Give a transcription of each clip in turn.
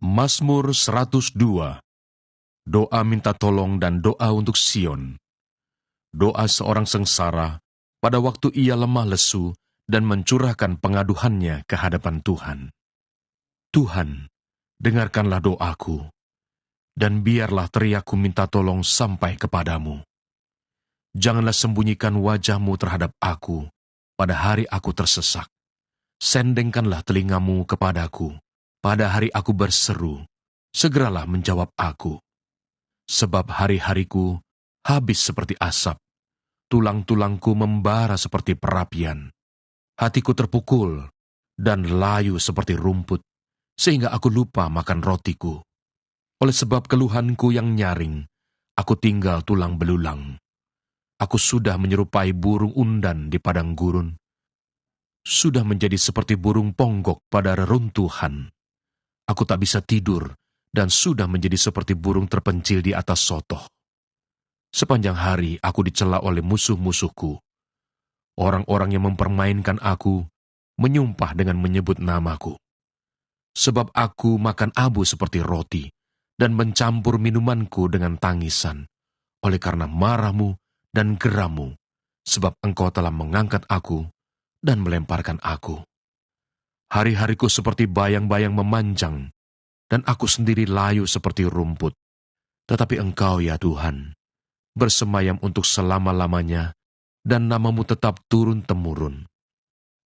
Mazmur 102. Doa minta tolong dan doa untuk Sion. Doa seorang sengsara pada waktu ia lemah lesu dan mencurahkan pengaduhannya ke hadapan Tuhan. Tuhan, dengarkanlah doaku, dan biarlah teriakku minta tolong sampai kepadamu. Janganlah sembunyikan wajahmu terhadap aku pada hari aku tersesak. Sendengkanlah telingamu kepadaku pada hari aku berseru, segeralah menjawab aku. Sebab hari-hariku habis seperti asap, tulang-tulangku membara seperti perapian. Hatiku terpukul dan layu seperti rumput, sehingga aku lupa makan rotiku. Oleh sebab keluhanku yang nyaring, aku tinggal tulang belulang. Aku sudah menyerupai burung undan di padang gurun, sudah menjadi seperti burung ponggok pada reruntuhan. Aku tak bisa tidur, dan sudah menjadi seperti burung terpencil di atas sotoh. Sepanjang hari aku dicela oleh musuh-musuhku. Orang-orang yang mempermainkan aku menyumpah dengan menyebut namaku. Sebab aku makan abu seperti roti, dan mencampur minumanku dengan tangisan, oleh karena marahmu dan gerammu, sebab engkau telah mengangkat aku dan melemparkan aku. Hari-hariku seperti bayang-bayang memanjang, dan aku sendiri layu seperti rumput. Tetapi Engkau, ya Tuhan, bersemayam untuk selama-lamanya, dan namamu tetap turun-temurun.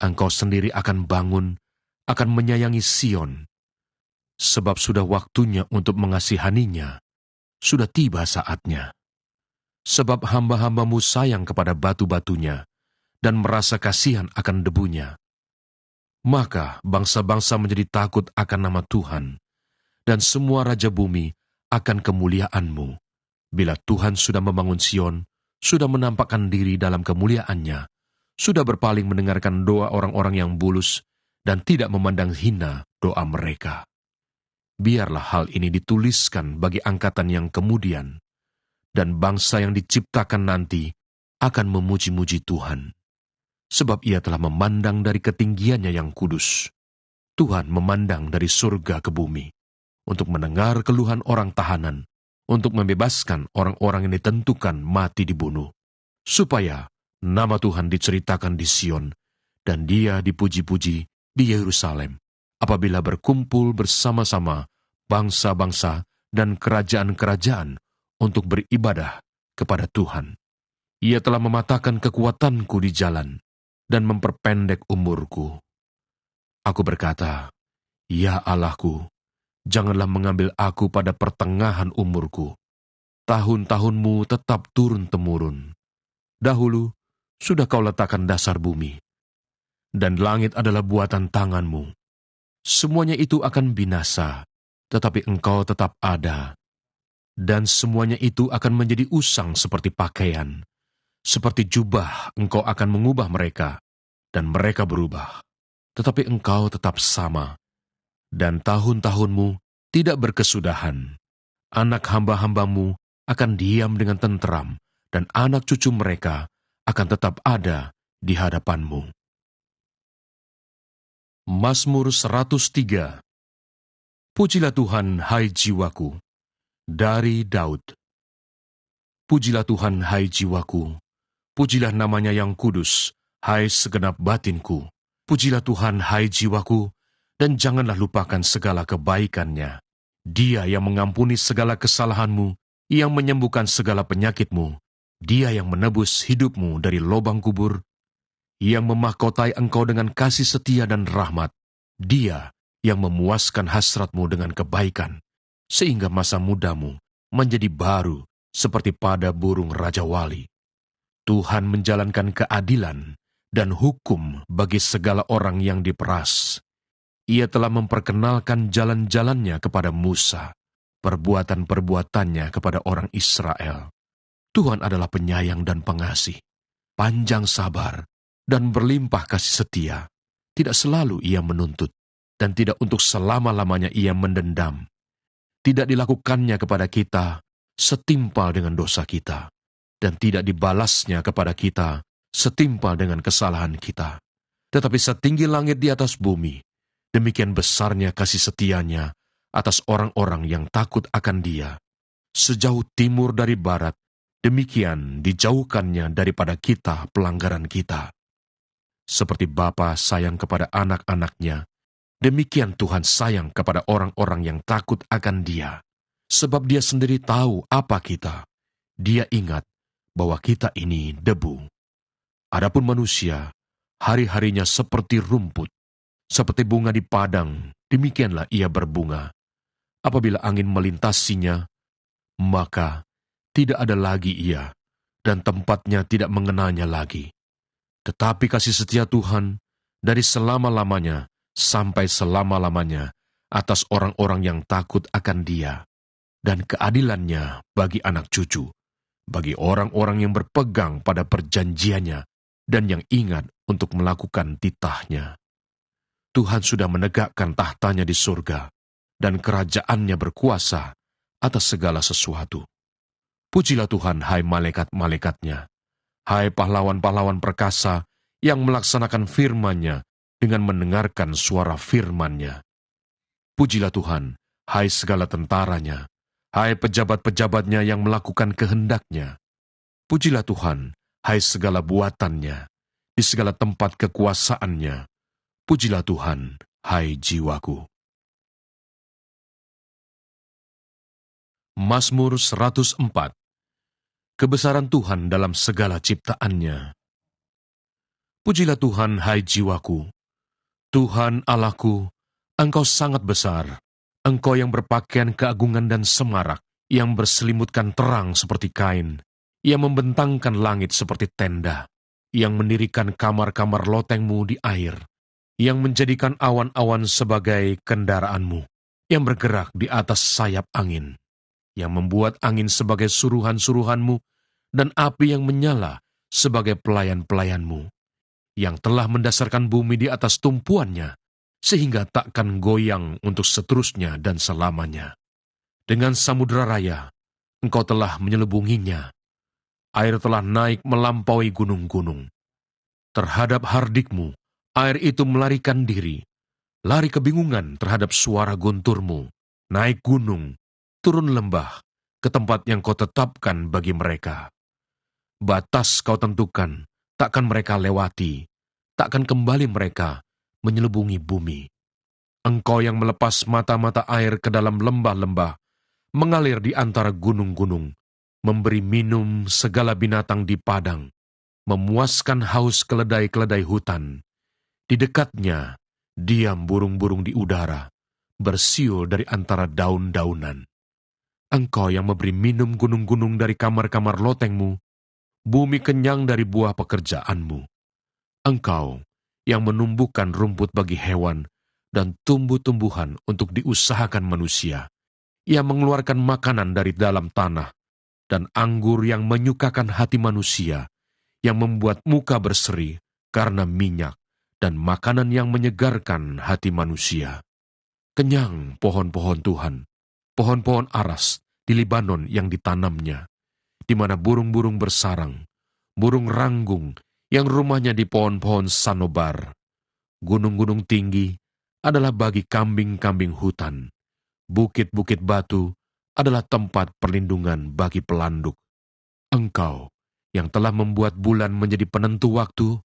Engkau sendiri akan bangun, akan menyayangi Sion, sebab sudah waktunya untuk mengasihaninya, sudah tiba saatnya. Sebab hamba-hambamu sayang kepada batu-batunya, dan merasa kasihan akan debunya. Maka bangsa-bangsa menjadi takut akan nama Tuhan, dan semua raja bumi akan kemuliaan-Mu. Bila Tuhan sudah membangun Sion, sudah menampakkan diri dalam kemuliaannya, sudah berpaling mendengarkan doa orang-orang yang bulus, dan tidak memandang hina doa mereka. Biarlah hal ini dituliskan bagi angkatan yang kemudian, dan bangsa yang diciptakan nanti akan memuji-muji Tuhan. Sebab ia telah memandang dari ketinggiannya yang kudus. Tuhan memandang dari surga ke bumi, untuk mendengar keluhan orang tahanan, untuk membebaskan orang-orang yang ditentukan mati dibunuh, supaya nama Tuhan diceritakan di Sion, dan Dia dipuji-puji di Yerusalem, apabila berkumpul bersama-sama bangsa-bangsa dan kerajaan-kerajaan untuk beribadah kepada Tuhan. Ia telah mematahkan kekuatanku di jalan, dan memperpendek umurku. Aku berkata, ya Allahku, janganlah mengambil aku pada pertengahan umurku. Tahun-tahunmu tetap turun-temurun. Dahulu, sudah kau letakkan dasar bumi, dan langit adalah buatan tanganmu. Semuanya itu akan binasa, tetapi engkau tetap ada. Dan semuanya itu akan menjadi usang seperti pakaian. Seperti jubah engkau akan mengubah mereka, dan mereka berubah. Tetapi engkau tetap sama, dan tahun-tahunmu tidak berkesudahan. Anak hamba-hambamu akan diam dengan tenteram, dan anak cucu mereka akan tetap ada di hadapanmu. Mazmur 103. Pujilah Tuhan, hai jiwaku. Dari Daud. Pujilah Tuhan, hai jiwaku. Pujilah namanya yang kudus, hai segenap batinku. Pujilah Tuhan, hai jiwaku, dan janganlah lupakan segala kebaikannya. Dia yang mengampuni segala kesalahanmu, yang menyembuhkan segala penyakitmu. Dia yang menebus hidupmu dari lubang kubur, yang memahkotai engkau dengan kasih setia dan rahmat. Dia yang memuaskan hasratmu dengan kebaikan, sehingga masa mudamu menjadi baru seperti pada burung Raja Wali. Tuhan menjalankan keadilan dan hukum bagi segala orang yang diperas. Ia telah memperkenalkan jalan-jalannya kepada Musa, perbuatan-perbuatannya kepada orang Israel. Tuhan adalah penyayang dan pengasih, panjang sabar, dan berlimpah kasih setia. Tidak selalu ia menuntut, dan tidak untuk selama-lamanya ia mendendam. Tidak dilakukannya kepada kita setimpal dengan dosa kita, dan tidak dibalasnya kepada kita setimpal dengan kesalahan kita. Tetapi setinggi langit di atas bumi, demikian besarnya kasih setianya atas orang-orang yang takut akan Dia. Sejauh timur dari barat, demikian dijauhkannya daripada kita pelanggaran kita. Seperti Bapa sayang kepada anak-anaknya, demikian Tuhan sayang kepada orang-orang yang takut akan Dia. Sebab Dia sendiri tahu apa kita. Dia ingat bahwa kita ini debu. Adapun manusia, hari-harinya seperti rumput, seperti bunga di padang, demikianlah ia berbunga. Apabila angin melintasinya, maka tidak ada lagi ia, dan tempatnya tidak mengenalnya lagi. Tetapi kasih setia Tuhan dari selama-lamanya sampai selama-lamanya atas orang-orang yang takut akan Dia, dan keadilannya bagi anak cucu, bagi orang-orang yang berpegang pada perjanjiannya dan yang ingat untuk melakukan titahnya. Tuhan sudah menegakkan tahtanya di surga, dan kerajaannya berkuasa atas segala sesuatu. Pujilah Tuhan, hai malaikat-malaikatnya, hai pahlawan-pahlawan perkasa yang melaksanakan firman-Nya dengan mendengarkan suara firman-Nya. Pujilah Tuhan, hai segala tentaranya, hai pejabat-pejabatnya yang melakukan kehendak-Nya. Pujilah Tuhan, hai segala buatannya, di segala tempat kekuasaan-Nya. Pujilah Tuhan, hai jiwaku. Mazmur 104. Kebesaran Tuhan dalam segala ciptaan-Nya. Pujilah Tuhan, hai jiwaku. Tuhan Allahku, Engkau sangat besar. Engkau yang berpakaian keagungan dan semarak, yang berselimutkan terang seperti kain, yang membentangkan langit seperti tenda, yang mendirikan kamar-kamar loteng-Mu di air, yang menjadikan awan-awan sebagai kendaraan-Mu, yang bergerak di atas sayap angin, yang membuat angin sebagai suruhan-suruhan-Mu, dan api yang menyala sebagai pelayan-pelayan-Mu, yang telah mendasarkan bumi di atas tumpuannya, sehingga takkan goyang untuk seterusnya dan selamanya. Dengan samudera raya, Engkau telah menyelubunginya. Air telah naik melampaui gunung-gunung. Terhadap hardik-Mu, air itu melarikan diri, lari kebingungan terhadap suara guntur-Mu, naik gunung, turun lembah, ke tempat yang Kau tetapkan bagi mereka. Batas Kau tentukan, takkan mereka lewati, takkan kembali mereka menyelubungi bumi. Engkau yang melepas mata-mata air ke dalam lembah-lembah, mengalir di antara gunung-gunung, memberi minum segala binatang di padang, memuaskan haus keledai-keledai hutan. Di dekatnya, diam burung-burung di udara, bersiul dari antara daun-daunan. Engkau yang memberi minum gunung-gunung dari kamar-kamar loteng-Mu, bumi kenyang dari buah pekerjaan-Mu. Engkau yang menumbuhkan rumput bagi hewan dan tumbuh-tumbuhan untuk diusahakan manusia, yang mengeluarkan makanan dari dalam tanah, dan anggur yang menyukakan hati manusia, yang membuat muka berseri karena minyak, dan makanan yang menyegarkan hati manusia. Kenyang pohon-pohon Tuhan, pohon-pohon aras di Libanon yang ditanamnya, di mana burung-burung bersarang, burung ranggung yang rumahnya di pohon-pohon sanobar. Gunung-gunung tinggi adalah bagi kambing-kambing hutan. Bukit-bukit batu adalah tempat perlindungan bagi pelanduk. Engkau yang telah membuat bulan menjadi penentu waktu,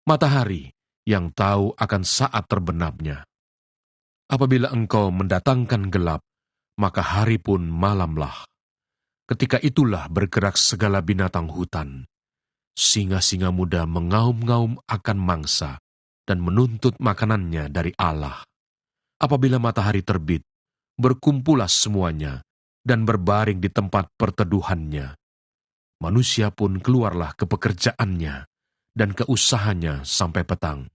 matahari yang tahu akan saat terbenamnya. Apabila Engkau mendatangkan gelap, maka hari pun malamlah. Ketika itulah bergerak segala binatang hutan. Singa-singa muda mengaum-ngaum akan mangsa dan menuntut makanannya dari Allah. Apabila matahari terbit, berkumpullah semuanya dan berbaring di tempat perteduhannya. Manusia pun keluarlah ke pekerjaannya dan ke usahanya sampai petang.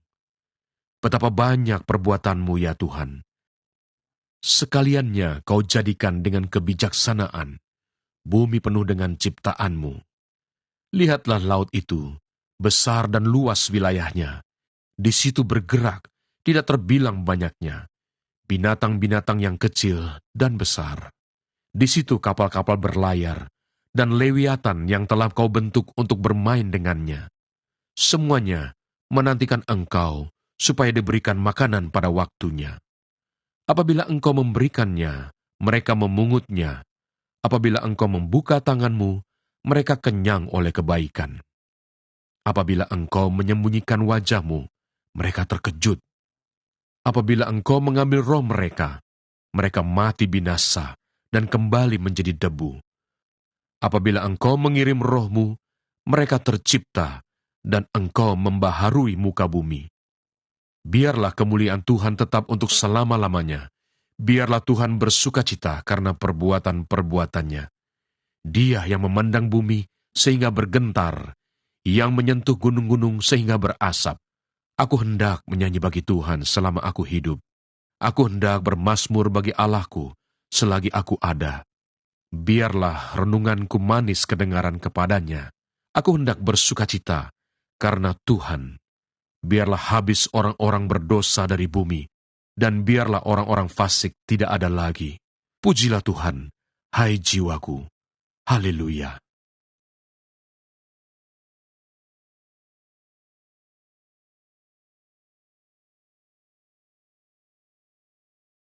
Betapa banyak perbuatanmu ya Tuhan. Sekaliannya Kau jadikan dengan kebijaksanaan. Bumi penuh dengan ciptaanmu. Lihatlah laut itu, besar dan luas wilayahnya. Di situ bergerak, tidak terbilang banyaknya. Binatang-binatang yang kecil dan besar. Di situ kapal-kapal berlayar, dan lewiatan yang telah Kau bentuk untuk bermain dengannya. Semuanya menantikan Engkau, supaya diberikan makanan pada waktunya. Apabila engkau memberikannya, mereka memungutnya. Apabila engkau membuka tanganmu, mereka kenyang oleh kebaikan. Apabila engkau menyembunyikan wajahmu, mereka terkejut. Apabila engkau mengambil roh mereka, mereka mati binasa dan kembali menjadi debu. Apabila engkau mengirim rohmu, mereka tercipta, dan engkau membaharui muka bumi. Biarlah kemuliaan Tuhan tetap untuk selama-lamanya. Biarlah Tuhan bersukacita karena perbuatan-perbuatannya. Dia yang memandang bumi sehingga bergentar, yang menyentuh gunung-gunung sehingga berasap. Aku hendak menyanyi bagi Tuhan selama aku hidup. Aku hendak bermazmur bagi Allahku selagi aku ada. Biarlah renunganku manis kedengaran kepadanya. Aku hendak bersukacita karena Tuhan. Biarlah habis orang-orang berdosa dari bumi, dan biarlah orang-orang fasik tidak ada lagi. Pujilah Tuhan, hai jiwaku. Haleluya.